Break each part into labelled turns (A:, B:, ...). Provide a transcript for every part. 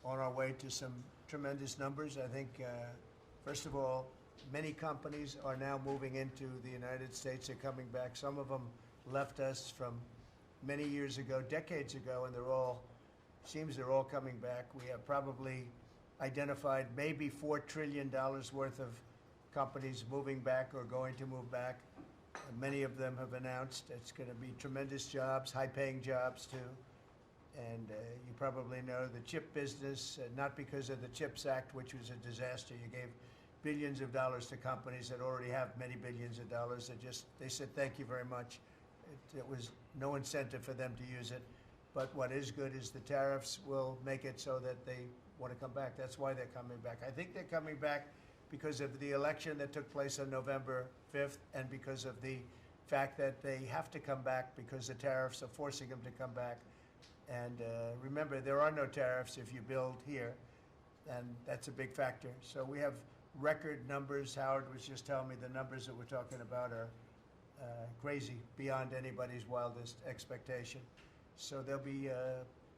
A: on our way to some tremendous numbers. I think, first of all, many companies are now moving into the United States. They're coming back. Some of them left us from many years ago, decades ago, and they're all coming back. We have probably identified maybe $4 trillion worth of companies moving back or going to move back. Many of them have announced it's going to be tremendous jobs, high-paying jobs too. And you probably know the chip business, not because of the CHIPS Act, which was a disaster. You gave billions of dollars to companies that already have many billions of dollars. They said thank you very much. It was no incentive for them to use it. But what is good is the tariffs will make it so that they want to come back. That's why they're coming back. I think they're coming back because of the election that took place on November 5th and because of the fact that they have to come back because the tariffs are forcing them to come back. And remember, there are no tariffs if you build here, and that's a big factor. So we have record numbers. Howard was just telling me the numbers that we're talking about are crazy, beyond anybody's wildest expectation. So they'll be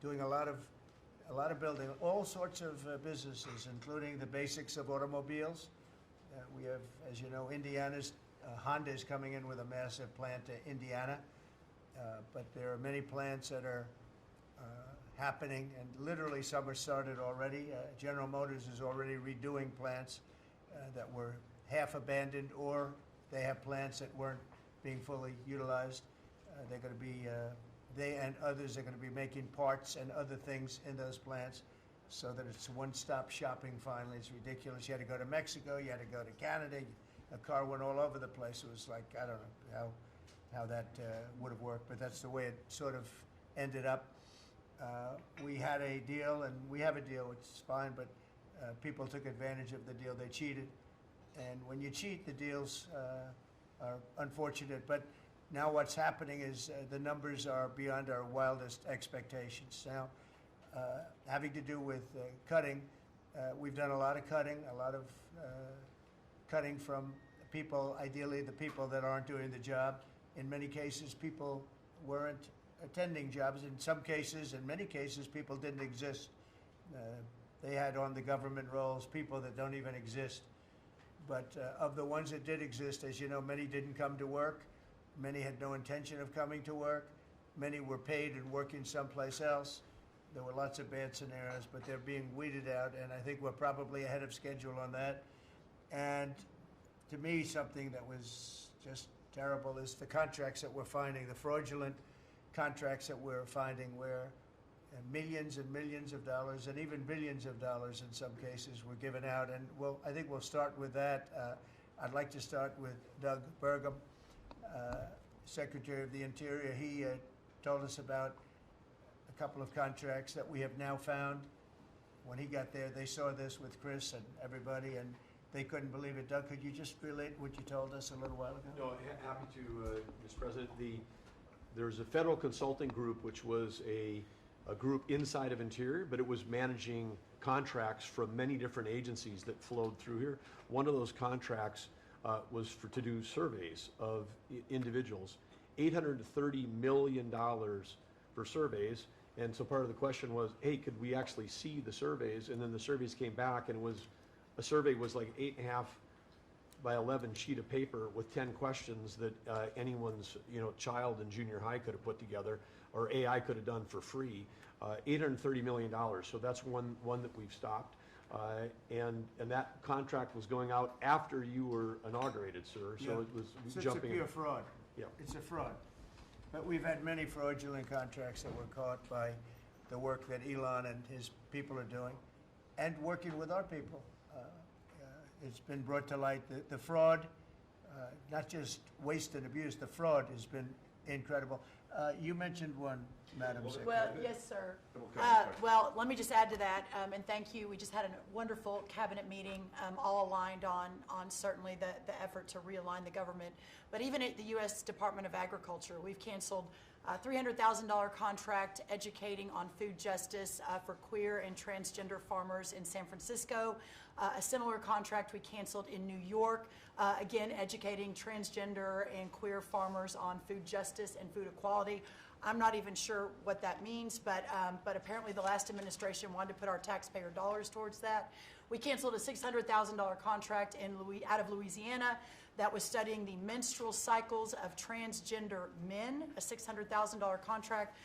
A: doing a lot of building, all sorts of businesses, including the basics of automobiles. We have, as you know, Honda is coming in with a massive plant to Indiana, but there are many plants that are happening, and literally some are started already. General Motors is already redoing plants that were half abandoned, or they have plants that weren't being fully utilized. They're going to be they and others are going to be making parts and other things in those plants so that it's one-stop shopping finally. It's ridiculous. You had to go to Mexico. You had to go to Canada. A car went all over the place. It was like, I don't know how that would have worked, but that's the way it sort of ended up. We had a deal, and we have a deal, which is fine, but people took advantage of the deal. They cheated. And when you cheat, the deals are unfortunate. But now what's happening is the numbers are beyond our wildest expectations. Now, having to do with cutting, we've done a lot of cutting from people, ideally the people that aren't doing the job. In many cases, people weren't attending jobs. In some cases, in many cases, people didn't exist. They had on the government rolls people that don't even exist. But of the ones that did exist, as you know, many didn't come to work. Many had no intention of coming to work. Many were paid and working someplace else. There were lots of bad scenarios, but they're being weeded out, and I think we're probably ahead of schedule on that. And to me, something that was just terrible is the contracts that we're finding, the fraudulent contracts that we're finding where millions and millions of dollars and even billions of dollars in some cases were given out. And I think we'll start with that. I'd like to start with Doug Burgum, Secretary of the Interior. He told us about a couple of contracts that we have now found. When he got there, they saw this with Chris and everybody, and they couldn't believe it. Doug, could you just relate what you told us a little while ago?
B: No, happy to, Mr. President. There's a federal consulting group, which was a group inside of Interior, but it was managing contracts from many different agencies that flowed through here. One of those contracts was to do surveys of individuals, $830 million for surveys. And so part of the question was, hey, could we actually see the surveys? And then the surveys came back, and a survey was like 8.5 by 11 sheet of paper with 10 questions that anyone's child in junior high could have put together, or AI could have done for free. $830 million. So that's one that we've stopped. And that contract was going out after you were inaugurated, sir. So
A: yeah.
B: it was
A: so
B: jumping.
A: It's a pure fraud.
B: Yeah.
A: It's a fraud. But we've had many fraudulent contracts that were caught by the work that Elon and his people are doing, and working with our people. It's been brought to light. The fraud, not just waste and abuse, the fraud has been incredible. You mentioned one, Madam Secretary.
C: Well, yes, sir. Well, let me just add to that, and thank you. We just had a wonderful cabinet meeting, all aligned on certainly the effort to realign the government. But even at the U.S. Department of Agriculture, we've canceled a $300,000 contract educating on food justice for queer and transgender farmers in San Francisco. A similar contract we canceled in New York, again, educating transgender and queer farmers on food justice and food equality. I'm not even sure what that means, but apparently the last administration wanted to put our taxpayer dollars towards that. We canceled a $600,000 contract out of Louisiana that was studying the menstrual cycles of transgender men, a $600,000 contract.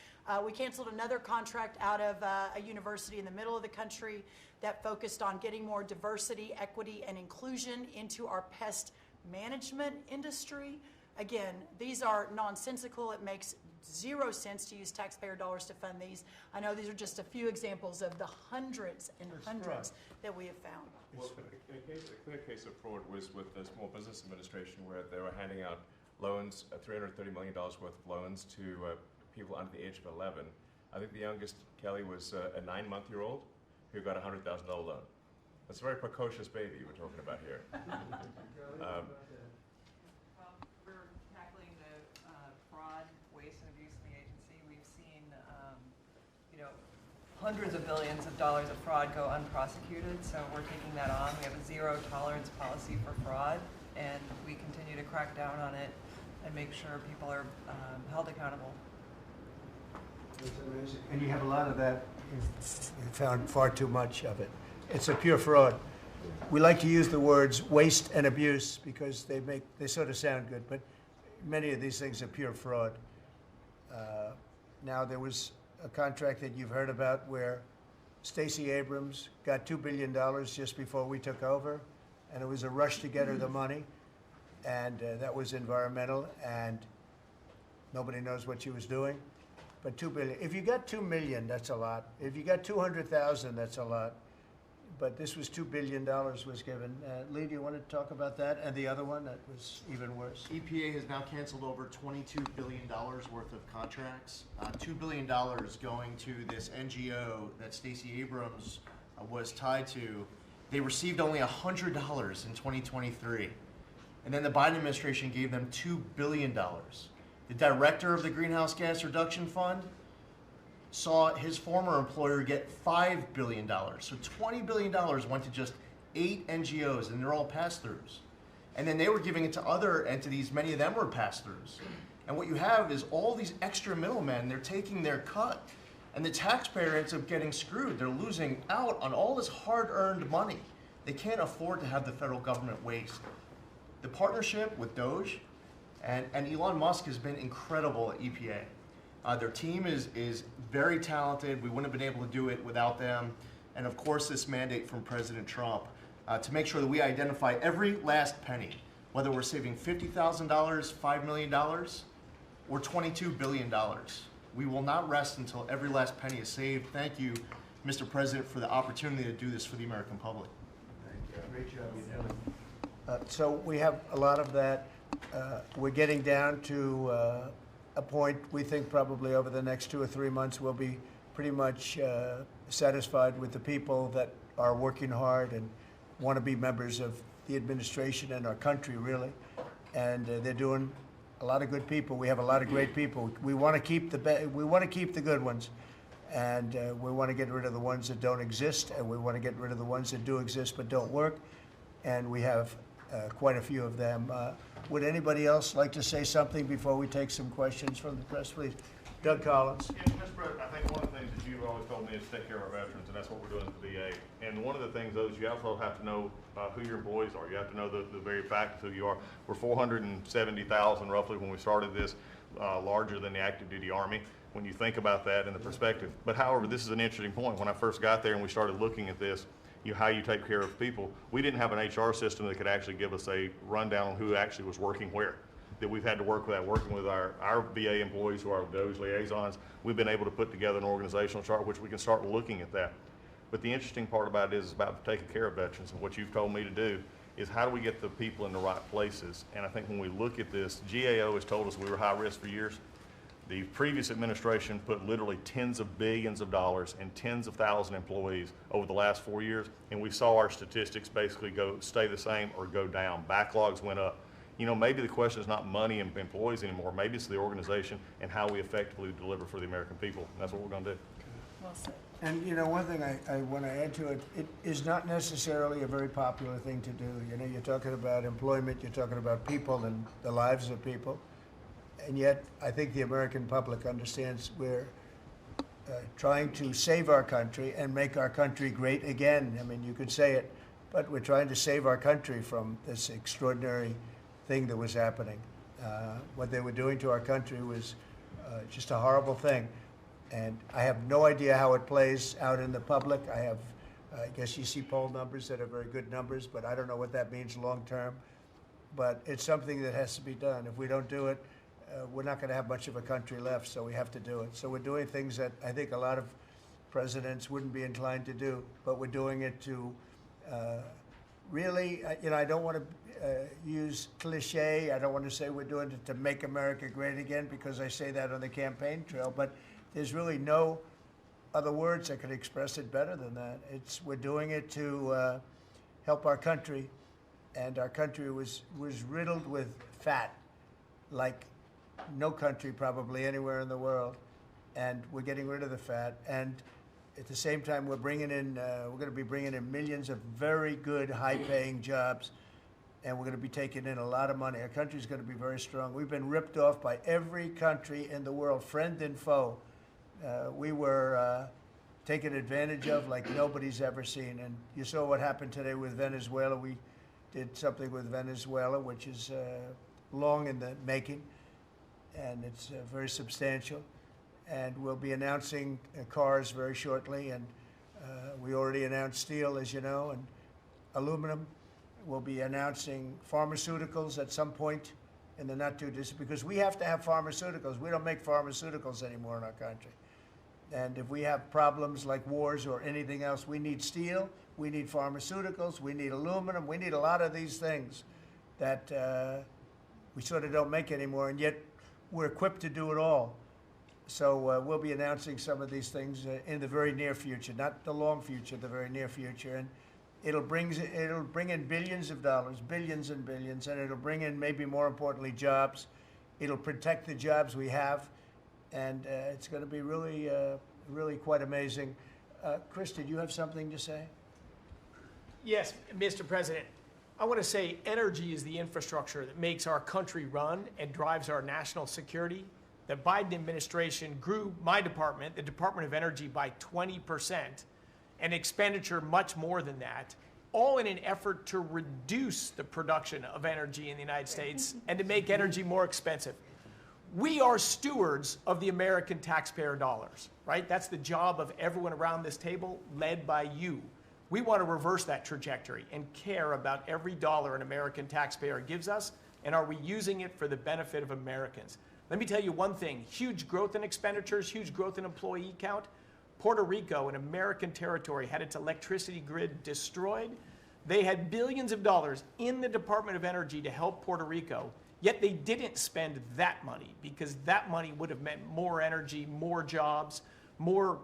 C: We canceled another contract out of a university in the middle of the country that focused on getting more diversity, equity, and inclusion into our pest management industry. Again, these are nonsensical. It makes zero sense to use taxpayer dollars to fund these. I know these are just a few examples of the hundreds and hundreds that we have found.
D: Well, a clear case of fraud was with the Small Business Administration, where they were handing out loans, $330 million worth of loans to people under the age of 11. I think the youngest, Kelly, was a 9-month-old who got a $100,000 loan. That's a very precocious baby we're talking about here.
E: We're tackling the fraud, waste, and abuse in the agency. We've seen, hundreds of billions of dollars of fraud go unprosecuted, so we're taking that on. We have a zero tolerance policy for fraud, and we continue to crack down on it and make sure people are held accountable.
A: It's amazing. And you have a lot of that. You found far too much of it. It's a pure fraud. We like to use the words waste and abuse because they sort of sound good, but many of these things are pure fraud. Now, there was a contract that you've heard about where Stacey Abrams got $2 billion just before we took over, and it was a rush to get her the money, and that was environmental, and nobody knows what she was doing. But $2 billion. If you got $2 million, that's a lot. If you got 200,000, that's a lot. But this was $2 billion was given. Lee, do you want to talk about that? And the other one that was even worse?
F: EPA has now canceled over $22 billion worth of contracts. $2 billion going to this NGO that Stacey Abrams was tied to. They received only $100 in 2023. And then the Biden administration gave them $2 billion. The director of the Greenhouse Gas Reduction Fund saw his former employer get $5 billion. So $20 billion went to just 8 NGOs, and they're all pass-throughs. And then they were giving it to other entities, many of them were pass-throughs. And what you have is all these extra middlemen, they're taking their cut. And the taxpayer ends up getting screwed. They're losing out on all this hard-earned money. They can't afford to have the federal government waste. The partnership with DOGE and Elon Musk has been incredible at EPA. Their team is very talented. We wouldn't have been able to do it without them. And of course, this mandate from President Trump to make sure that we identify every last penny, whether we're saving $50,000, $5 million, or $22 billion. We will not rest until every last penny is saved. Thank you, Mr. President, for the opportunity to do this for the American public.
A: Thank you. Great job you're doing. So we have a lot of that. We're getting down to a point we think probably over the next 2 or 3 months we'll be pretty much satisfied with the people that are working hard and want to be members of the administration and our country, really. And they're doing a lot of good people. We have a lot of great people. We want to keep the good ones, and we want to get rid of the ones that don't exist, and we want to get rid of the ones that do exist but don't work. And we have quite a few of them. Would anybody else like to say something before we take some questions from the press, please? Doug Collins.
G: Yeah, Mr. President, I think one of the things that you've always told me is take care of our veterans, and that's what we're doing at the VA. And one of the things, though, is you also have to know who your employees are. You have to know the very fact of who you are. We're 470,000 roughly when we started this, larger than the active duty Army, when you think about that in the perspective. But however, this is an interesting point. When I first got there and we started looking at this, how you take care of people, we didn't have an HR system that could actually give us a rundown on who actually was working where. That we've had to work with that, working with our VA employees who are DOGE liaisons. We've been able to put together an organizational chart which we can start looking at that. But the interesting part about it is about taking care of veterans, and what you've told me to do is how do we get the people in the right places. And I think when we look at this, GAO has told us we were high risk for years. The previous administration put literally tens of billions of dollars and tens of thousand employees over the last 4 years, and we saw our statistics basically stay the same or go down. Backlogs went up. Maybe the question is not money and employees anymore. Maybe it's the organization and how we effectively deliver for the American people. And that's what we're going to do.
C: Well said.
A: And one thing I want to add to it, it is not necessarily a very popular thing to do. You're talking about employment, you're talking about people and the lives of people. and yet I think the American public understands we're trying to save our country and make our country great again. I mean, you could say it, but we're trying to save our country from this extraordinary thing that was happening. What they were doing to our country was just a horrible thing. And I have no idea how it plays out in the public. I guess you see poll numbers that are very good numbers, but I don't know what that means long term. But it's something that has to be done. If we don't do it, we're not going to have much of a country left, so we have to do it. So we're doing things that I think a lot of presidents wouldn't be inclined to do, but we're doing it to really, I don't want to use cliche. I don't want to say we're doing it to make America great again, because I say that on the campaign trail, but there's really no other words that could express it better than that. We're doing it to help our country, and our country was riddled with fat, like no country probably anywhere in the world, and we're getting rid of the fat. And at the same time, we're going to be bringing in millions of very good, high-paying jobs, and we're going to be taking in a lot of money. Our country's going to be very strong. We've been ripped off by every country in the world, friend and foe. We were taken advantage of like nobody's ever seen. And you saw what happened today with Venezuela. We did something with Venezuela, which is long in the making, and it's very substantial. And we'll be announcing cars very shortly, and we already announced steel, as you know, and aluminum. We'll be announcing pharmaceuticals at some point in the not too distant, because we have to have pharmaceuticals. We don't make pharmaceuticals anymore in our country. And if we have problems like wars or anything else, we need steel, we need pharmaceuticals, we need aluminum, we need a lot of these things that we sort of don't make anymore, and yet we're equipped to do it all. So we'll be announcing some of these things in the very near future, not the long future, the very near future. And it'll bring in billions of dollars, billions and billions, and it'll bring in, maybe more importantly, jobs. It'll protect the jobs we have, and it's going to be really, really quite amazing. Chris, did you have something to say?
H: Yes, Mr. President. I want to say energy is the infrastructure that makes our country run and drives our national security. The Biden administration grew my department, the Department of Energy, by 20%, and expenditure much more than that, all in an effort to reduce the production of energy in the United States and to make energy more expensive. We are stewards of the American taxpayer dollars, right? That's the job of everyone around this table, led by you. We want to reverse that trajectory and care about every dollar an American taxpayer gives us, and are we using it for the benefit of Americans? Let me tell you one thing, huge growth in expenditures, huge growth in employee count. Puerto Rico, an American territory, had its electricity grid destroyed. They had billions of dollars in the Department of Energy to help Puerto Rico, yet they didn't spend that money, because that money would have meant more energy, more jobs, more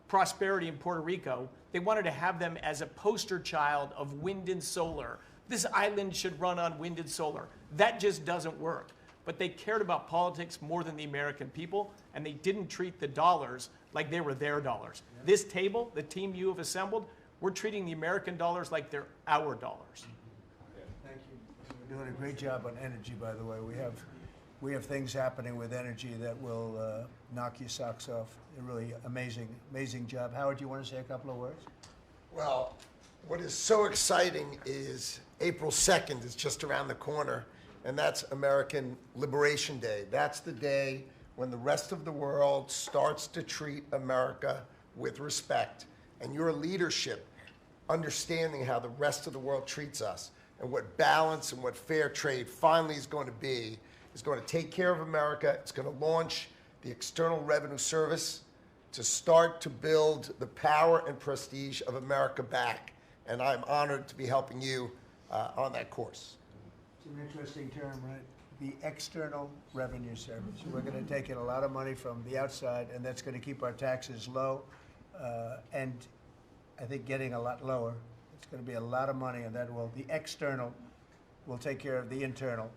H: prosperity in Puerto Rico. They wanted to have them as a poster child of wind and solar. This island should run on wind and solar. That just doesn't work. But they cared about politics more than the American people, and they didn't treat the dollars like they were their dollars. Yeah. This table, the team you have assembled, we're treating the American dollars like they're our dollars.
A: Thank you. You're doing a great job on energy, by the way. We have things happening with energy that will knock your socks off. A really amazing job. Howard, do you want to say a couple of words?
I: Well, what is so exciting is April 2nd is just around the corner, and that's American Liberation Day. That's the day when the rest of the world starts to treat America with respect. And your leadership, understanding how the rest of the world treats us, and what balance and what fair trade finally is going to be, is going to take care of America. It's going to launch the External Revenue Service to start to build the power and prestige of America back. And I'm honored to be helping you on that course.
A: It's an interesting term, right? The External Revenue Service. We're going to take in a lot of money from the outside, and that's going to keep our taxes low, and I think getting a lot lower. It's going to be a lot of money, and the external will take care of the internal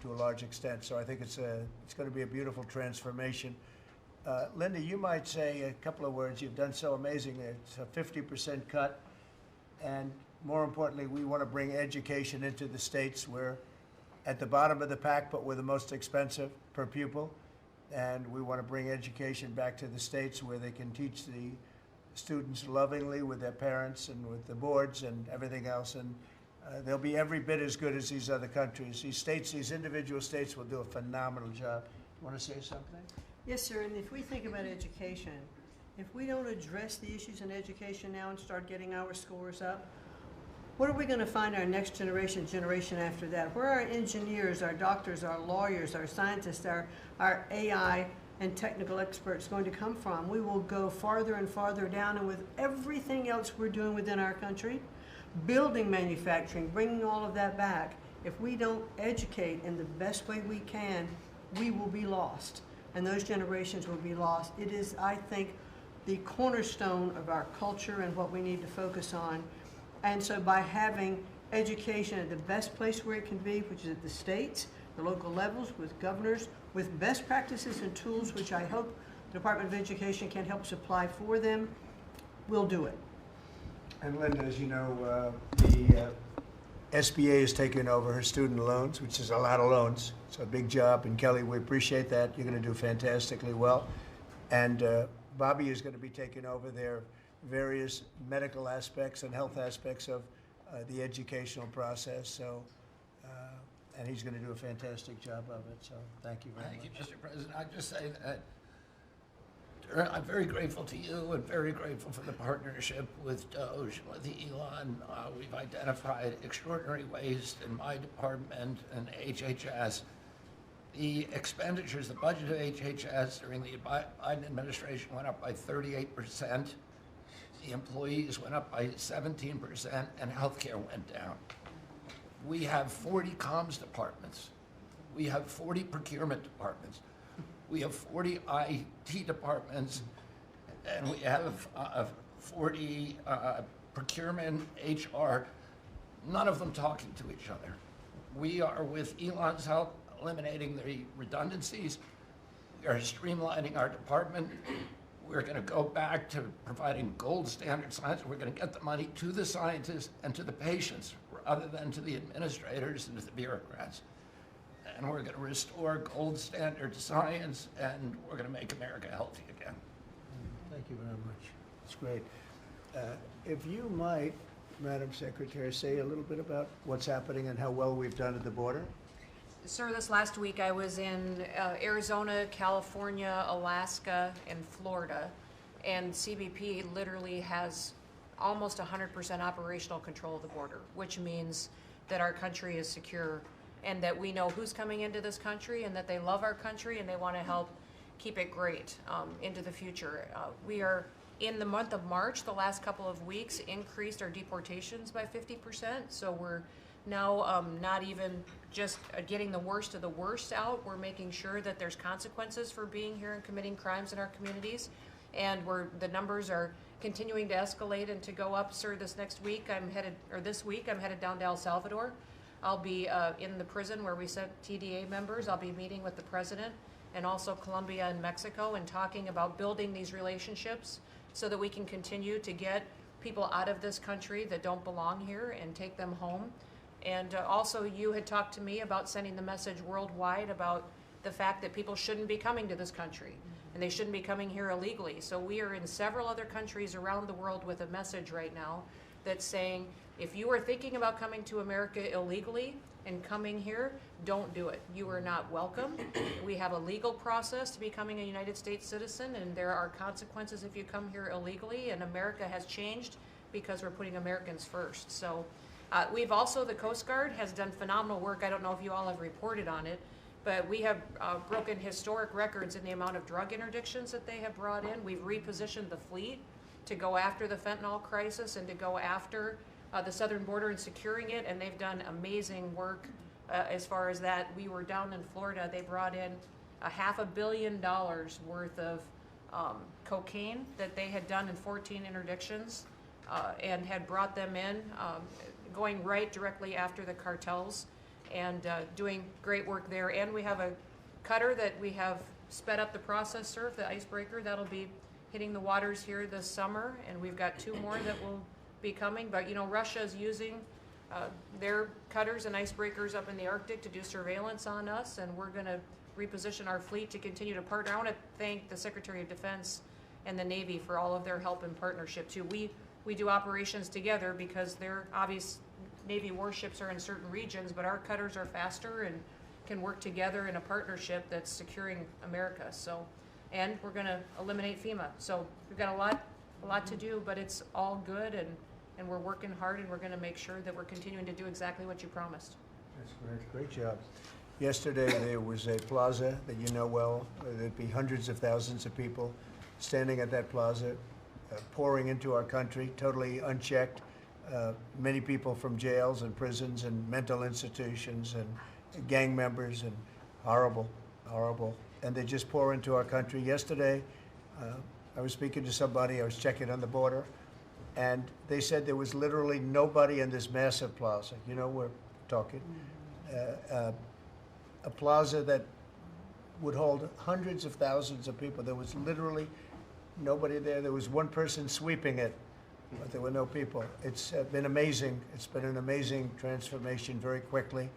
A: to a large extent. So I think it's going to be a beautiful transformation. Linda, you might say a couple of words. You've done so amazing. It's a 50% cut, and more importantly, we want to bring education into the states where at the bottom of the pack, but we're the most expensive per pupil. And we want to bring education back to the states where they can teach the students lovingly with their parents and with the boards and everything else. And they'll be every bit as good as these other countries. These states, these individual states will do a phenomenal job. You want to say something?
J: Yes, sir, and if we think about education, if we don't address the issues in education now and start getting our scores up, what are we going to find our next generation after that? Where are our engineers, our doctors, our lawyers, our scientists, our AI and technical experts going to come from? We will go farther and farther down, and with everything else we're doing within our country, building manufacturing, bringing all of that back, if we don't educate in the best way we can, we will be lost, and those generations will be lost. It is, I think, the cornerstone of our culture and what we need to focus on. And so by having education at the best place where it can be, which is at the states, the local levels, with governors, with best practices and tools, which I hope the Department of Education can help supply for them, we'll do it.
A: And Linda, as you know, the SBA has taken over her student loans, which is a lot of loans. It's a big job, and Kelly, we appreciate that. You're going to do fantastically well. And Bobby is going to be taking over their various medical aspects and health aspects of the educational process. So, and he's going to do a fantastic job of it. So, thank you very much.
K: Thank you, Mr. President. I just say that I'm very grateful to you and very grateful for the partnership with DOGE, with Elon. We've identified extraordinary waste in my department and HHS. The expenditures, the budget of HHS during the Biden administration went up by 38%. The employees went up by 17%, and healthcare went down. We have 40 comms departments. We have 40 procurement departments. We have 40 IT departments, and we have 40 procurement, HR, none of them talking to each other. We are, with Elon's help, eliminating the redundancies. We are streamlining our department. We're going to go back to providing gold standard science. We're going to get the money to the scientists and to the patients rather than to the administrators and to the bureaucrats. And we're going to restore gold standard science, and we're going to make America healthy again.
A: Thank you very much. It's great. If you might, Madam Secretary, say a little bit about what's happening and how well we've done at the border.
L: Sir, this last week I was in Arizona, California, Alaska, and Florida, and CBP literally has almost 100% operational control of the border, which means that our country is secure and that we know who's coming into this country and that they love our country and they want to help keep it great into the future. We are, in the month of March, the last couple of weeks, increased our deportations by 50%, so we're now not even just getting the worst of the worst out. We're making sure that there's consequences for being here and committing crimes in our communities, and the numbers are continuing to escalate and to go up. Sir, this week I'm headed down to El Salvador. I'll be in the prison where we sent TDA members. I'll be meeting with the president and also Colombia and Mexico and talking about building these relationships so that we can continue to get people out of this country that don't belong here and take them home. And also, you had talked to me about sending the message worldwide about the fact that people shouldn't be coming to this country and they shouldn't be coming here illegally. So we are in several other countries around the world with a message right now that's saying, if you are thinking about coming to America illegally and coming here, don't do it. You are not welcome. We have a legal process to becoming a United States citizen, and there are consequences if you come here illegally, and America has changed because we're putting Americans first. So we've also, the Coast Guard has done phenomenal work. I don't know if you all have reported on it, but we have broken historic records in the amount of drug interdictions that they have brought in. We've repositioned the fleet to go after the fentanyl crisis and to go after the southern border and securing it, and they've done amazing work as far as that. We were down in Florida. They brought in $500 million worth of cocaine that they had done in 14 interdictions and had brought them in, going right directly after the cartels and doing great work there. And we have a cutter that we have sped up the process, sir, the icebreaker. That'll be hitting the waters here this summer, and we've got 2 more that will be coming. But you know, Russia is using They're cutters and icebreakers up in the Arctic to do surveillance on us, and we're going to reposition our fleet to continue to partner. I want to thank the Secretary of Defense and the Navy for all of their help and partnership too. We do operations together because their obvious Navy warships are in certain regions, but our cutters are faster and can work together in a partnership that's securing America. So, and we're going to eliminate FEMA. So we've got a lot to do, but it's all good, and we're working hard, and we're going to make sure that we're continuing to do exactly what you promised.
A: That's great. Great job. Yesterday, there was a plaza that you know well. There'd be hundreds of thousands of people standing at that plaza, pouring into our country, totally unchecked. Many people from jails and prisons and mental institutions and gang members, and horrible. And they just pour into our country. Yesterday, I was speaking to somebody, I was checking on the border, and they said there was literally nobody in this massive plaza. You know, we're talking a plaza that would hold hundreds of thousands of people. There was literally nobody there. There was one person sweeping it, but there were no people. It's been amazing. It's been an amazing transformation very quickly.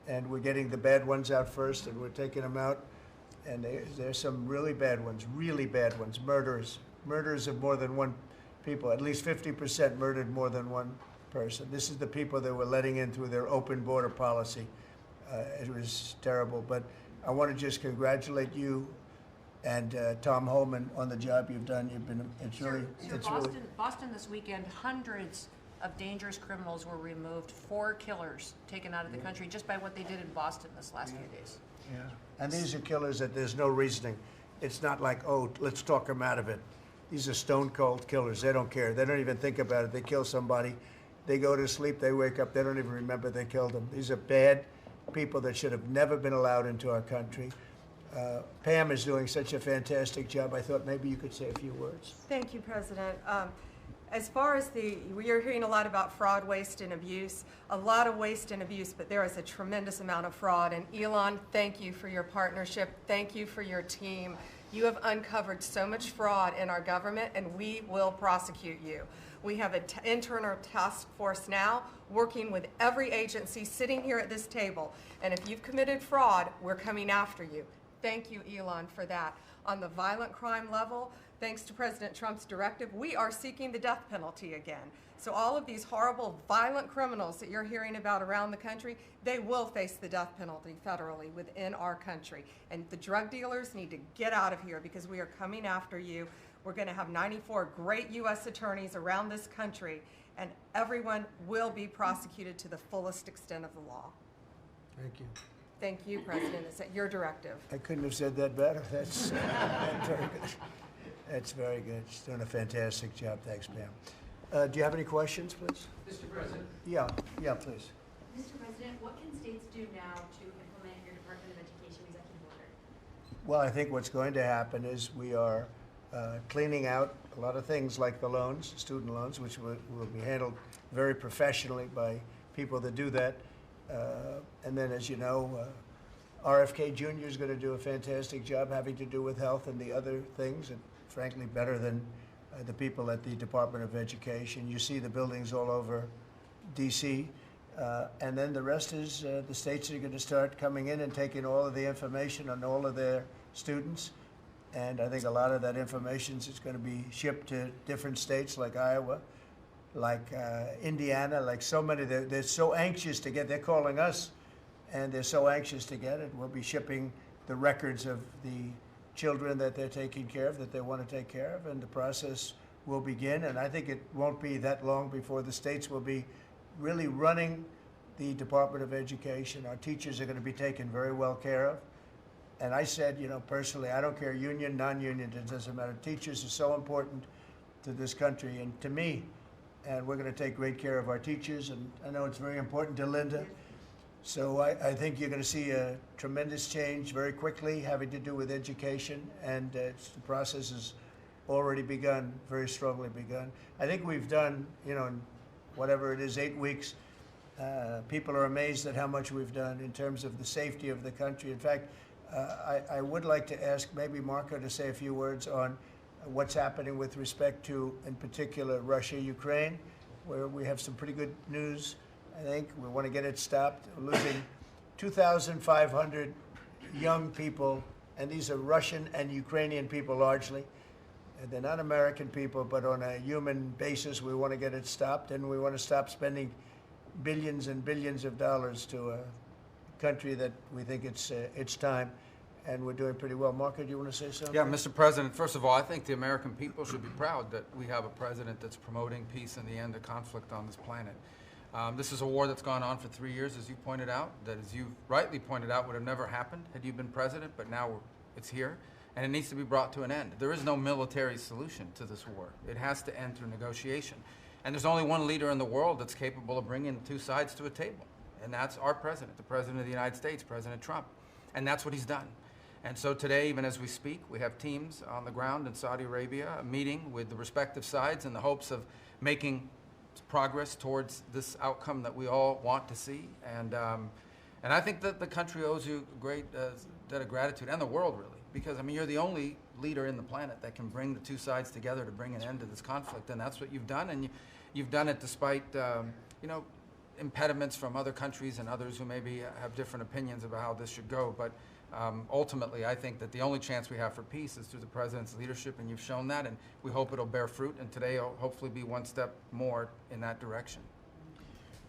A: And we're getting the bad ones out first, and we're taking them out. And there's some really bad ones, murderers of more than one people. At least 50% murdered more than one person. This is the people that we're letting in through their open border policy. It was terrible, but I want to just congratulate you and Tom Holman on the job you've done.
L: Boston this weekend, hundreds of dangerous criminals were removed, 4 killers taken out of the country just by what they did in Boston this last few days.
A: Yeah, and these are killers that there's no reasoning. It's not like, oh, let's talk them out of it. These are stone cold killers. They don't care. They don't even think about it. They kill somebody. They go to sleep. They wake up. They don't even remember they killed them. These are bad people that should have never been allowed into our country. Pam is doing such a fantastic job. I thought maybe you could say a few words.
M: Thank you, President. As far as we are hearing a lot about fraud, waste, and abuse, a lot of waste and abuse, but there is a tremendous amount of fraud. And Elon, thank you for your partnership. Thank you for your team. You have uncovered so much fraud in our government, and we will prosecute you. We have an internal task force now working with every agency sitting here at this table. And if you've committed fraud, we're coming after you. Thank you, Elon, for that. On the violent crime level, thanks to President Trump's directive, we are seeking the death penalty again. So all of these horrible, violent criminals that you're hearing about around the country, they will face the death penalty federally within our country. And the drug dealers need to get out of here because we are coming after you. We're going to have 94 great U.S. attorneys around this country, and everyone will be prosecuted to the fullest extent of the law.
A: Thank you.
M: Thank you, President. It's at your directive.
A: I couldn't have said that better. That's very good. That's very good. She's doing a fantastic job. Thanks, Pam. Do you have any questions, please?
N: Mr. President.
A: Yeah, please.
N: Mr. President, what can states do now to implement your Department of Education executive order?
A: Well, I think what's going to happen is we are cleaning out a lot of things like the loans, student loans, which will be handled very professionally by people that do that. And then, as you know, RFK Jr. is going to do a fantastic job having to do with health and the other things, and frankly, better than the people at the Department of Education. You see the buildings all over D.C. And then the rest is the states are going to start coming in and taking all of the information on all of their students. And I think a lot of that information is going to be shipped to different states like Iowa, like Indiana, like so many. They're so anxious to get, they're calling us, and they're so anxious to get it. We'll be shipping the records of the children that they're taking care of, that they want to take care of, and the process will begin. And I think it won't be that long before the states will be really running the Department of Education. Our teachers are going to be taken very well care of. And I said, you know, personally, I don't care, union, non-union, it doesn't matter. Teachers are so important to this country and to me. And we're going to take great care of our teachers. And I know it's very important to Linda. So I think you're going to see a tremendous change very quickly having to do with education. And the process has already begun, very strongly begun. I think we've done, you know, in whatever it is, 8 weeks, people are amazed at how much we've done in terms of the safety of the country. In fact, I would like to ask maybe Marco to say a few words on what's happening with respect to, in particular, Russia, Ukraine, where we have some pretty good news. I think. We want to get it stopped. We're losing 2,500 young people, and these are Russian and Ukrainian people largely. And they're not American people, but on a human basis, we want to get it stopped, and we want to stop spending billions and billions of dollars to a country that we think it's time, and we're doing pretty well. Marco, do you want to say something?
O: Yeah, Mr. President, first of all, I think the American people should be proud that we have a president that's promoting peace and the end of conflict on this planet. This is a war that's gone on for 3 years, as you pointed out, that, as you rightly pointed out, would have never happened had you been president, but now it's here, and it needs to be brought to an end. There is no military solution to this war. It has to end through negotiation. And there's only one leader in the world that's capable of bringing the two sides to a table, and that's our president, the President of the United States, President Trump. And that's what he's done. And so today, even as we speak, we have teams on the ground in Saudi Arabia meeting with the respective sides in the hopes of making progress towards this outcome that we all want to see. And I think that the country owes you a great debt of gratitude, and the world really, because, I mean, you're the only leader in the planet that can bring the two sides together to bring an end to this conflict, and that's what you've done, and you've done it despite, you know, impediments from other countries and others who maybe have different opinions about how this should go. But ultimately, I think that the only chance we have for peace is through the President's leadership, and you've shown that, and we hope it'll bear fruit, and today will hopefully be one step more in that direction.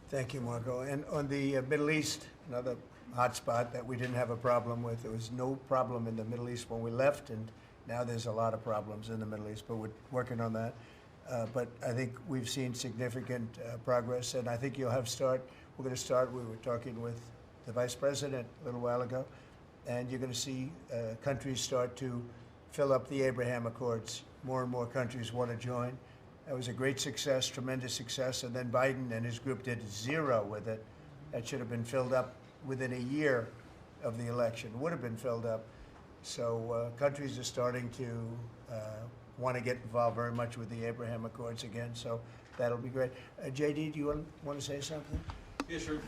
A: Thank you, Marco. And on the Middle East, another hot spot that we didn't have a problem with. There was no problem in the Middle East when we left, and now there's a lot of problems in the Middle East, but we're working on that. But I think we've seen significant progress, and I think you'll have we're going to start, we were talking with the Vice President a little while ago, and you're going to see countries start to fill up the Abraham Accords. More and more countries want to join. That was a great success, tremendous success, and then Biden and his group did zero with it. That should have been filled up within a year of the election, would have been filled up. So countries are starting to want to get involved very much with the Abraham Accords again, so that'll be great. JD, do you want to say something?
P: Yeah, sure.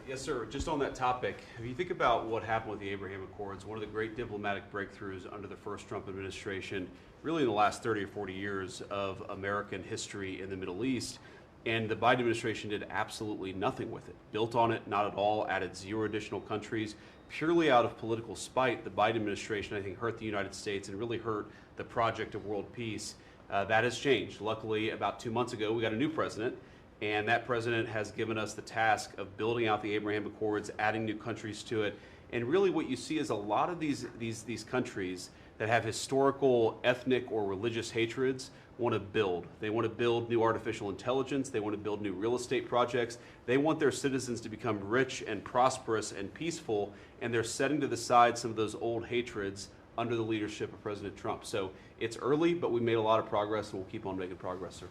P: Yes, sir. Just on that topic, if you think about what happened with the Abraham Accords, one of the great diplomatic breakthroughs under the first Trump administration, really in the last 30 or 40 years of American history in the Middle East, and the Biden administration did absolutely nothing with it. Built on it, not at all, added 0 additional countries. Purely out of political spite, the Biden administration, I think, hurt the United States and really hurt the project of world peace. That has changed. Luckily, about 2 months ago, we got a new president, and that president has given us the task of building out the Abraham Accords, adding new countries to it. And really what you see is a lot of these countries that have historical, ethnic, or religious hatreds want to build. They want to build new artificial intelligence. They want to build new real estate projects. They want their citizens to become rich and prosperous and peaceful, and they're setting to the side some of those old hatreds under the leadership of President Trump. So it's early, but we made a lot of progress, and we'll keep on making progress, sir.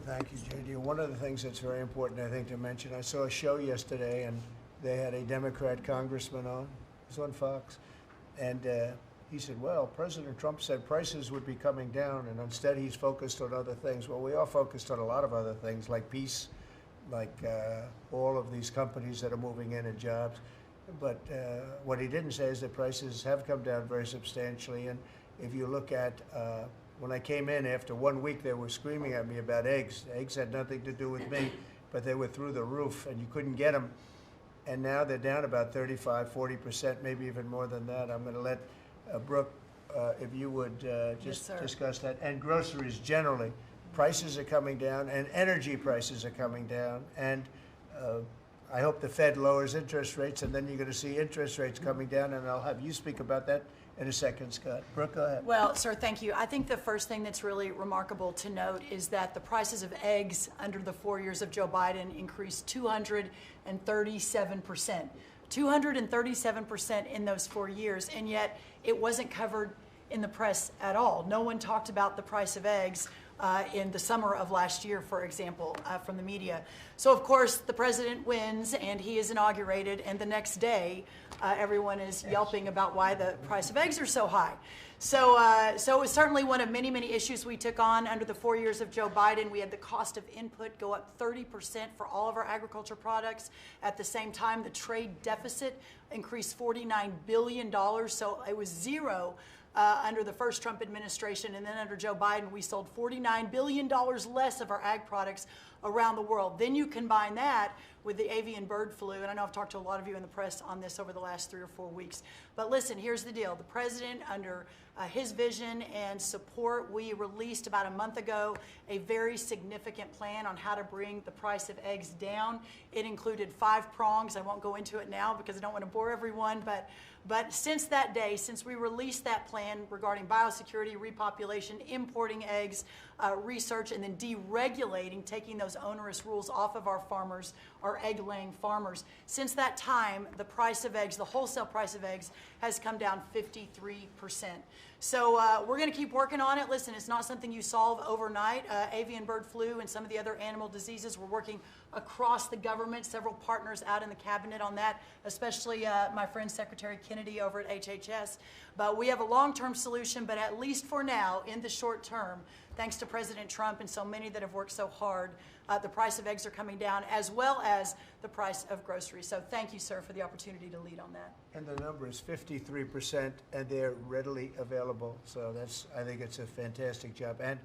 A: Thank you, JD. One of the things that's very important, I think, to mention, I saw a show yesterday, and they had a Democrat congressman on. It was on Fox. And he said, well, President Trump said prices would be coming down, and instead he's focused on other things. Well, we are focused on a lot of other things, like peace, like all of these companies that are moving in and jobs. But what he didn't say is that prices have come down very substantially. And if you look at when I came in after 1 week, they were screaming at me about eggs. Eggs had nothing to do with me, but they were through the roof, and you couldn't get them. And now they're down about 35, 40%, maybe even more than that. I'm going to let Brooke, if you would just discuss that. And groceries generally. Prices are coming down, and energy prices are coming down. And I hope the Fed lowers interest rates, and then you're going to see interest rates coming down, and I'll have you speak about that in a second, Scott. Brooke, go ahead.
C: Well, sir, thank you. I think the first thing that's really remarkable to note is that the prices of eggs under the 4 years of Joe Biden increased 237%. 237% in those 4 years, and yet it wasn't covered in the press at all. No one talked about the price of eggs in the summer of last year, for example, from the media. So, of course, the president wins, and he is inaugurated, and the next day, everyone is yelping about why the price of eggs are so high. So it was certainly one of many, many issues we took on under the 4 years of Joe Biden. We had the cost of input go up 30% for all of our agriculture products. At the same time, the trade deficit increased $49 billion. So it was zero under the first Trump administration, and then under Joe Biden, we sold $49 billion less of our ag products around the world. Then you combine that with the avian bird flu, and I know I've talked to a lot of you in the press on this over the last 3 or 4 weeks. But listen, here's the deal. The president, under his vision and support, we released about a month ago a very significant plan on how to bring the price of eggs down. It included 5 prongs. I won't go into it now because I don't want to bore everyone, but since that day, since we released that plan regarding biosecurity, repopulation, importing eggs, research, and then deregulating, taking those onerous rules off of our farmers, our egg-laying farmers, since that time, the price of eggs, the wholesale price of eggs, has come down 53%. So we're going to keep working on it. Listen, it's not something you solve overnight. Avian bird flu and some of the other animal diseases, we're working across the government, several partners out in the cabinet on that, especially my friend Secretary Kennedy over at HHS. But we have a long-term solution, but at least for now, in the short term, thanks to President Trump and so many that have worked so hard, the price of eggs are coming down, as well as the price of groceries. So thank you, sir, for the opportunity to lead on that.
A: And the number is 53%, and they're readily available. So I think it's a fantastic job. And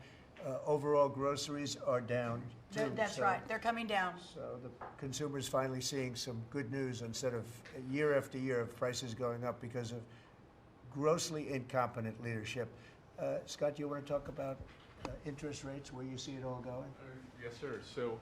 A: overall groceries are down, too.
C: That's right. They're coming down.
A: So the consumer's finally seeing some good news instead of year after year of prices going up because of grossly incompetent leadership. Scott, you want to talk about interest rates, where you see it all going?
Q: Yes, sir. So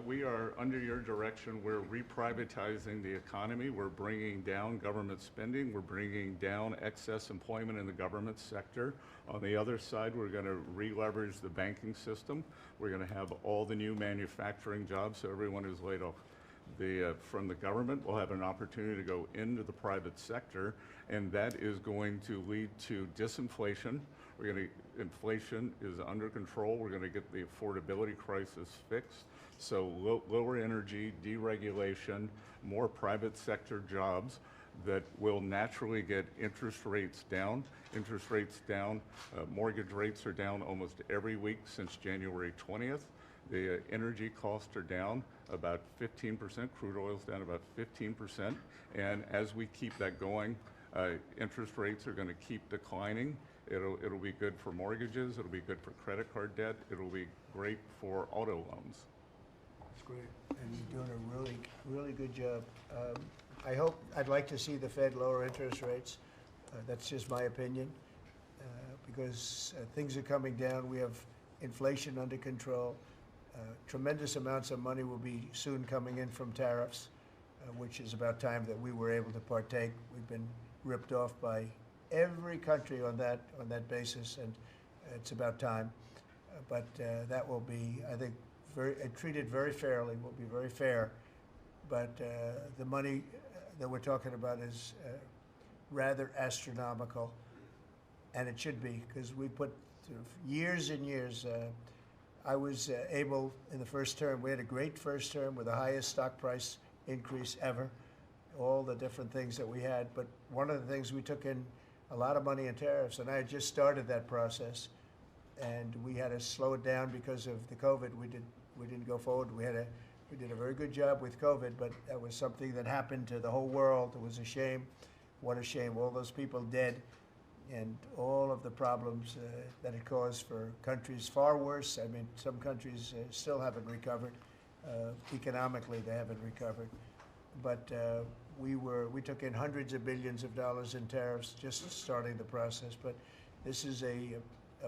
Q: we are, under your direction, we're reprivatizing the economy. We're bringing down government spending. We're bringing down excess employment in the government sector. On the other side, we're going to re-leverage the banking system. We're going to have all the new manufacturing jobs, so everyone who's laid off from the government will have an opportunity to go into the private sector, and that is going to lead to disinflation. Inflation is under control. We're going to get the affordability crisis fixed. So lower energy, deregulation, more private sector jobs that will naturally get interest rates down. Interest rates down. Mortgage rates are down almost every week since January 20th. The energy costs are down about 15%. Crude oil's down about 15%. And as we keep that going, interest rates are going to keep declining. It'll be good for mortgages. It'll be good for credit card debt. It'll be great for auto loans.
A: That's great. And you're doing a really, really good job. I'd like to see the Fed lower interest rates. That's just my opinion, because things are coming down. We have inflation under control. Tremendous amounts of money will be soon coming in from tariffs, which is about time that we were able to partake. We've been ripped off by every country on that basis, and it's about time. But that will be, I think, treated very fairly. Will be very fair. But the money that we're talking about is rather astronomical, and it should be, because we put years and years. I was able, in the first term, we had a great first term with the highest stock price increase ever, all the different things that we had. But one of the things, we took in a lot of money in tariffs, and I had just started that process, and we had to slow it down because of the COVID. We didn't go forward. We did a very good job with COVID, but that was something that happened to the whole world. It was a shame. What a shame. All those people dead, and all of the problems that it caused for countries far worse. I mean, some countries still haven't recovered. Economically, they haven't recovered. But we took in hundreds of billions of dollars in tariffs just starting the process. But this is a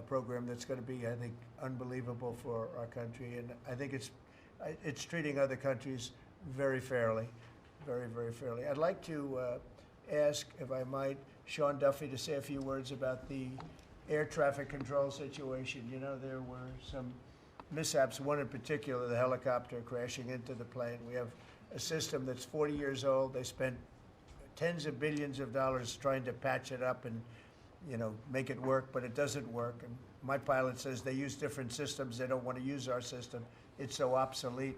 A: program that's going to be, I think, unbelievable for our country. And I think it's treating other countries very fairly, very, very fairly. I'd like to ask, if I might, Sean Duffy to say a few words about the air traffic control situation. You know, there were some mishaps, one in particular, the helicopter crashing into the plane. We have a system that's 40 years old. They spent tens of billions of dollars trying to patch it up and, you know, make it work, but it doesn't work. And my pilot says they use different systems. They don't want to use our system. It's so obsolete.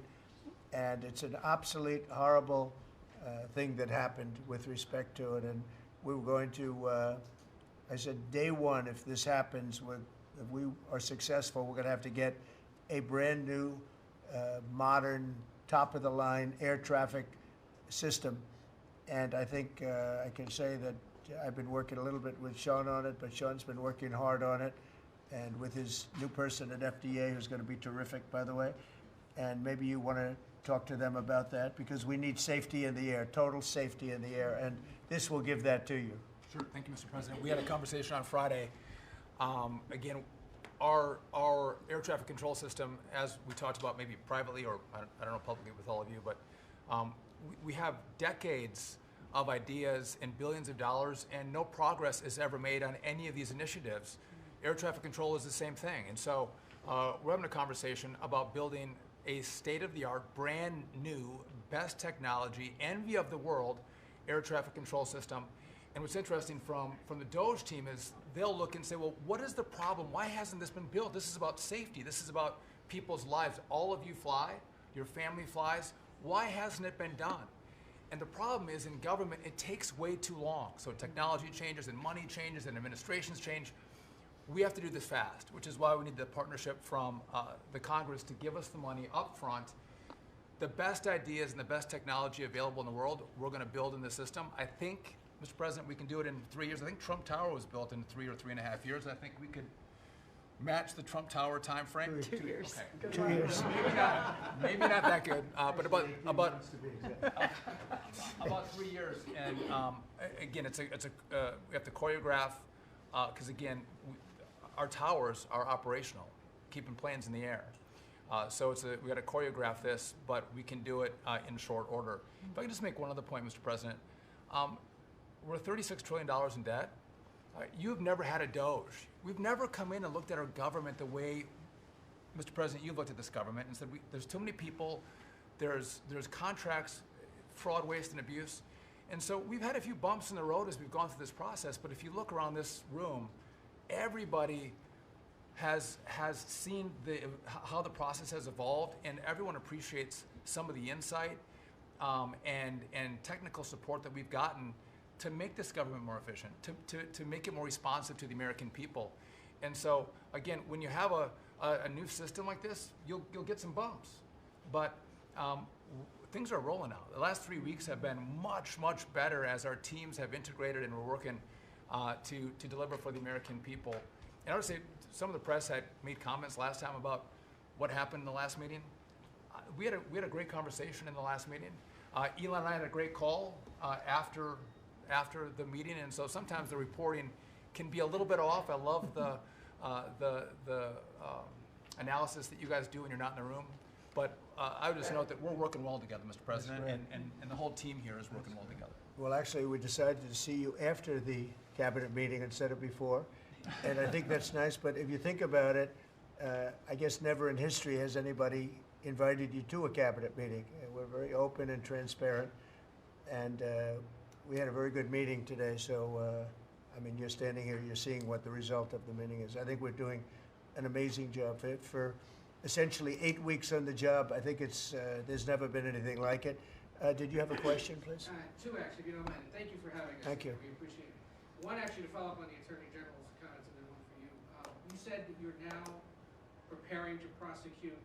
A: And it's an obsolete, horrible thing that happened with respect to it. And we were going to, I said, day one, if this happens, if we are successful, we're going to have to get a brand new, modern, top-of-the-line air traffic system. And I think I can say that I've been working a little bit with Sean on it, but Sean's been working hard on it, and with his new person at FDA, who's going to be terrific, by the way. And maybe you want to talk to them about that, because we need safety in the air, total safety in the air, and this will give that to you.
R: Sure. Thank you, Mr. President. We had a conversation on Friday. Again, our air traffic control system, as we talked about maybe privately or I don't know publicly with all of you, but we have decades of ideas and billions of dollars, and no progress is ever made on any of these initiatives. Air traffic control is the same thing. And so we're having a conversation about building a state-of-the-art, brand new, best technology, envy of the world, air traffic control system. And what's interesting from the DOGE team is they'll look and say, well, what is the problem? Why hasn't this been built? This is about safety. This is about people's lives. All of you fly. Your family flies. Why hasn't it been done? And the problem is in government, it takes way too long. So technology changes and money changes and administrations change. We have to do this fast, which is why we need the partnership from the Congress to give us the money up front. The best ideas and the best technology available in the world, we're going to build in the system. I think, Mr. President, we can do it in 3 years. I think Trump Tower was built in 3 or 3.5 years. I think we could match the Trump Tower time frame.
A: 2 years.
R: Okay.
A: 2 years.
R: Maybe not that good, but about 3 years. And again, we have to choreograph because again, our towers are operational, keeping planes in the air. So we got to choreograph this, but we can do it in short order. If I could just make one other point, Mr. President. We're $36 trillion in debt. You've never had a DOGE. We've never come in and looked at our government the way, Mr. President, you've looked at this government and said, there's too many people, there's contracts, fraud, waste, and abuse. And so we've had a few bumps in the road as we've gone through this process, but if you look around this room, everybody has seen how the process has evolved, and everyone appreciates some of the insight and technical support that we've gotten to make this government more efficient, to make it more responsive to the American people. And so, again, when you have a new system like this, you'll get some bumps. But things are rolling out. The last 3 weeks have been much, much better as our teams have integrated and we're working to deliver for the American people. And I would say some of the press had made comments last time about what happened in the last meeting. We had a great conversation in the last meeting. Elon and I had a great call after the meeting, and so sometimes the reporting can be a little bit off. I love the analysis that you guys do when you're not in the room. But I would just note that we're working well together, Mr. President, and the whole team here is working well together.
A: Well, actually, we decided to see you after the cabinet meeting instead of before, and I think that's nice. But if you think about it, I guess never in history has anybody invited you to a cabinet meeting. We're very open and transparent, and we had a very good meeting today. So, I mean, you're standing here, you're seeing what the result of the meeting is. I think we're doing an amazing job for essentially 8 weeks on the job. I think there's never been anything like it. Did you have a question, please?
S: Two, actually, if you don't mind. Thank you for having us.
A: Thank you.
S: We appreciate it. One, actually, to follow up on the Attorney General's comments, and then one for you. You said that you're now preparing to prosecute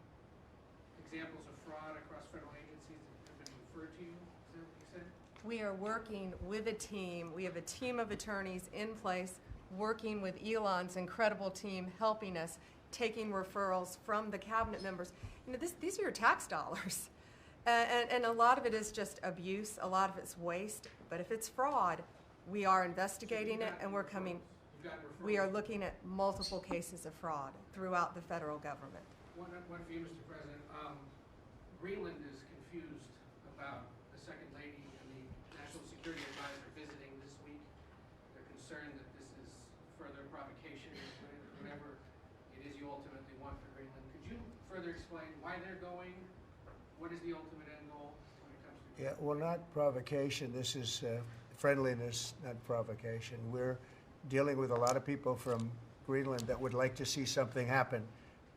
S: examples of fraud across federal agencies that have been referred to you. Is that what you said?
M: We are working with a team. We have a team of attorneys in place working with Elon's incredible team, helping us, taking referrals from the cabinet members. You know, these are your tax dollars. And a lot of it is just abuse, a lot of it's waste. But if it's fraud, we are investigating it, and we are looking at multiple cases of fraud throughout the federal government.
S: One for you, Mr. President. Greenland is confused about the Second Lady and the National Security Advisor visiting this week. They're concerned that this is further provocation, whatever it is you ultimately want for Greenland. Could you further explain why they're going? What is the ultimate end goal when it comes to?
A: Yeah, well, not provocation. This is friendliness, not provocation. We're dealing with a lot of people from Greenland that would like to see something happen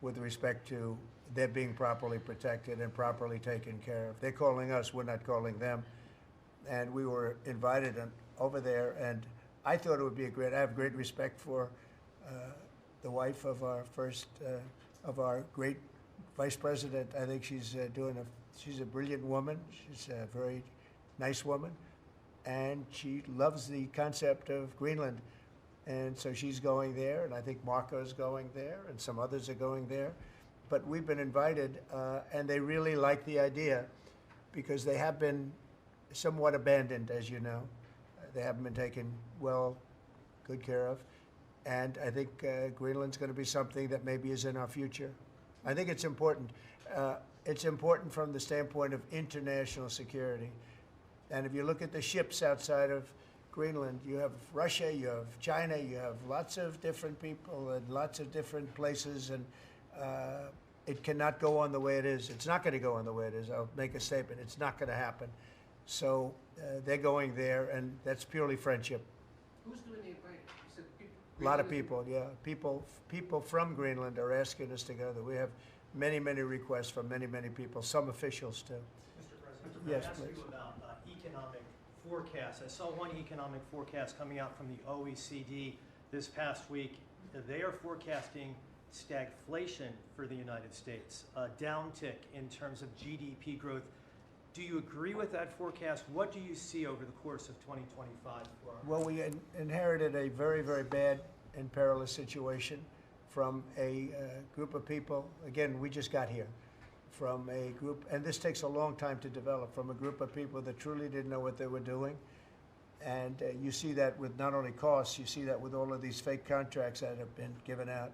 A: with respect to they're being properly protected and properly taken care of. They're calling us, we're not calling them. And we were invited over there, and I thought it would be I have great respect for the wife of our great vice president. I think she's a brilliant woman. She's a very nice woman. and she loves the concept of Greenland. And so she's going there, and I think Marco's going there, and some others are going there. But we've been invited, and they really like the idea because they have been somewhat abandoned, as you know. They haven't been taken good care of. And I think Greenland's going to be something that maybe is in our future. I think it's important. It's important from the standpoint of international security. And if you look at the ships outside of Greenland, you have Russia, you have China, you have lots of different people and lots of different places, and it cannot go on the way it is. It's not going to go on the way it is. I'll make a statement. It's not going to happen. So they're going there, and that's purely friendship.
S: Who's doing the inviting? You said
A: A lot of people, yeah. People from Greenland are asking us to go there. We have many, many requests from many, many people, some officials too.
T: Mr. President,
A: Yes,
T: can I ask
A: please.
T: you about economic forecasts? I saw one economic forecast coming out from the OECD this past week. They are forecasting stagflation for the United States, a downtick in terms of GDP growth. Do you agree with that forecast? What do you see over the course of 2025 for our
A: Well, we inherited a very, very bad and perilous situation from a group of people. Again, we just got here from a group, and this takes a long time to develop, from a group of people that truly didn't know what they were doing. And you see that with not only costs, you see that with all of these fake contracts that have been given out.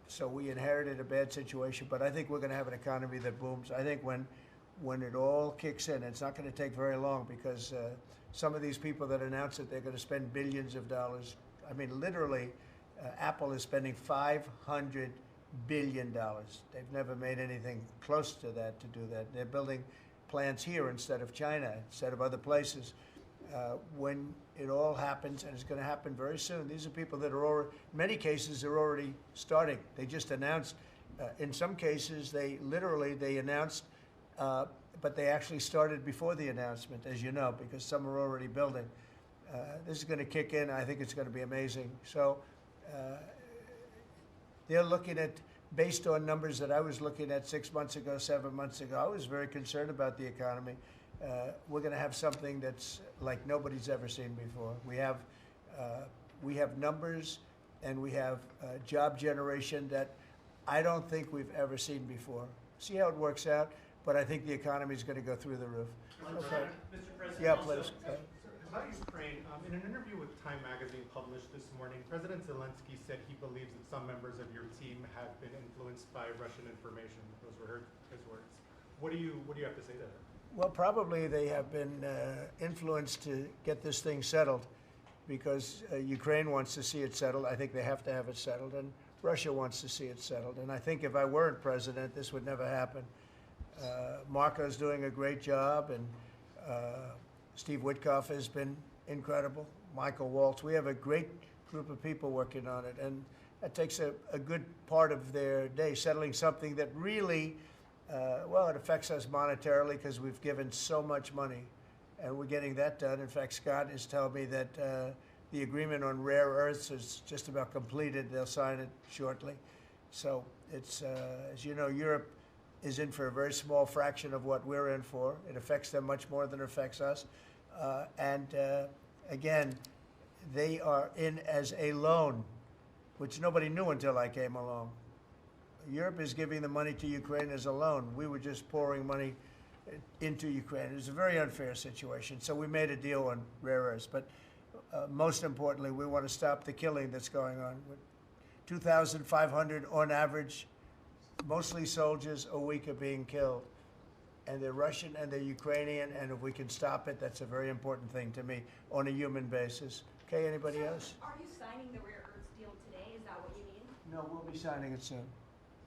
A: So we inherited a bad situation, but I think we're going to have an economy that booms. I think when it all kicks in, it's not going to take very long, because some of these people that announce that they're going to spend billions of dollars, I mean, literally, Apple is spending $500 billion. They've never made anything close to that to do that. They're building plants here instead of China, instead of other places. When it all happens, and it's going to happen very soon, these are people that are already, in many cases, they're already starting. They just announced. In some cases, they announced, but they actually started before the announcement, as you know, because some are already building. This is going to kick in. I think it's going to be amazing. So they're looking at, based on numbers that I was looking at 6 months ago, 7 months ago, I was very concerned about the economy. We're going to have something that's like nobody's ever seen before. We have numbers, and we have job generation that I don't think we've ever seen before. See how it works out, but I think the economy is going to go through the roof. Okay.
U: Mr. President,
A: Yeah,
U: also,
A: please.
U: about Ukraine, in an interview with Time Magazine published this morning, President Zelensky said he believes that some members of your team have been influenced by Russian information. Those were his words. What do you have to say to that?
A: Well, probably they have been influenced to get this thing settled, because Ukraine wants to see it settled. I think they have to have it settled, and Russia wants to see it settled. And I think if I weren't president, this would never happen. Marco's doing a great job, and Steve Witkoff has been incredible. Michael Waltz. We have a great group of people working on it, and that takes a good part of their day, settling something that really, it affects us monetarily because we've given so much money, and we're getting that done. In fact, Scott is telling me that the agreement on rare earths is just about completed. They'll sign it shortly. So it's, as you know, Europe is in for a very small fraction of what we're in for. It affects them much more than it affects us. Again, they are in as a loan, which nobody knew until I came along. Europe is giving the money to Ukraine as a loan. We were just pouring money into Ukraine. It was a very unfair situation. So we made a deal on rare earths. But most importantly, we want to stop the killing that's going on. 2,500 on average, mostly soldiers, a week are being killed. And they're Russian and they're Ukrainian, and if we can stop it, that's a very important thing to me on a human basis. Okay, anybody else?
N: Are you signing the rare earths deal today? Is that what you mean?
A: No, we'll be signing it soon.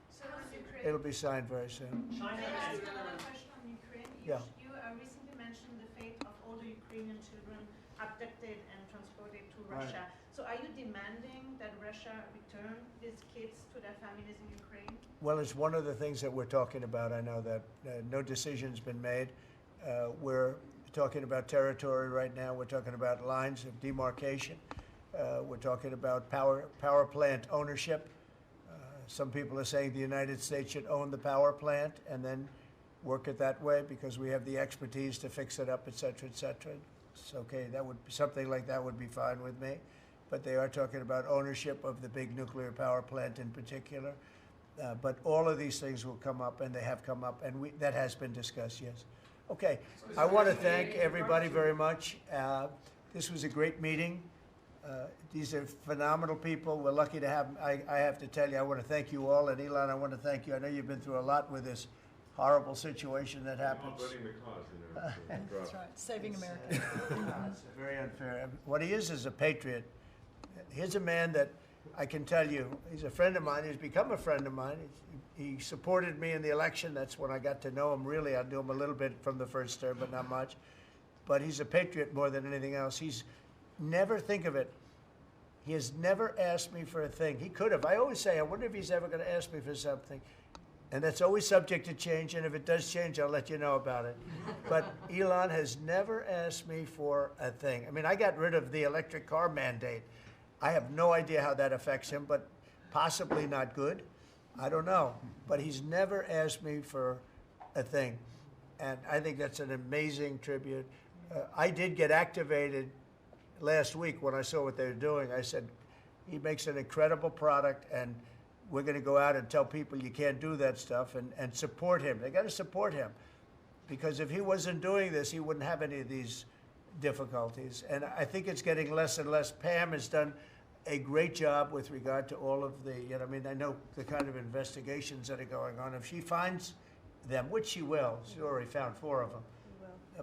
N: So Ukraine.
A: It'll be signed very soon.
N: China.
V: Can I ask another question on Ukraine?
A: Yeah.
V: You recently mentioned the fate of all the Ukrainian children abducted and transported to
A: Right.
V: Russia. So are you demanding that Russia return these kids to their families in Ukraine?
A: Well, it's one of the things that we're talking about. I know that no decision's been made. We're talking about territory right now. We're talking about lines of demarcation. We're talking about power plant ownership. Some people are saying the United States should own the power plant and then work it that way because we have the expertise to fix it up, et cetera, et cetera. Okay, that would, something like that would be fine with me. But they are talking about ownership of the big nuclear power plant in particular. But all of these things will come up, and they have come up, and that has been discussed, yes. Okay, I want to thank everybody very much. This was a great meeting. These are phenomenal people. We're lucky to have them. I have to tell you, I want to thank you all, and Elon, I want to thank you. I know you've been through a lot with this horrible situation that happens.
C: That's right, saving America.
A: It's very unfair. What he is a patriot. Here's a man that I can tell you, he's a friend of mine. He's become a friend of mine. He supported me in the election. That's when I got to know him, really. I knew him a little bit from the first term, but not much. But he's a patriot more than anything else. He's never, think of it, he has never asked me for a thing. He could have. I always say, I wonder if he's ever going to ask me for something. And that's always subject to change, and if it does change, I'll let you know about it. But Elon has never asked me for a thing. I mean, I got rid of the electric car mandate. I have no idea how that affects him, but possibly not good. I don't know. But he's never asked me for a thing. And I think that's an amazing tribute. I did get activated last week when I saw what they were doing. I said, he makes an incredible product, and we're going to go out and tell people you can't do that stuff, and support him. They got to support him, because if he wasn't doing this, he wouldn't have any of these difficulties. And I think it's getting less and less. Pam has done a great job with regard to all of the, I mean, I know the kind of investigations that are going on. If she finds them, which she will, she's already found 4 of them.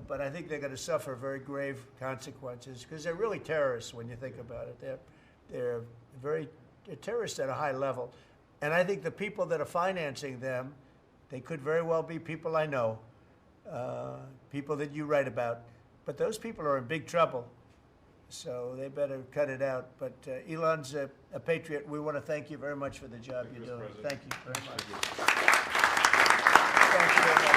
A: But I think they're going to suffer very grave consequences, because they're really terrorists when you think about it. They're terrorists at a high level. And I think the people that are financing them, they could very well be people I know, people that you write about. But those people are in big trouble, so they better cut it out. But Elon's a patriot. We want to thank you very much for the job you're doing. Thank you very much. Thank you very much.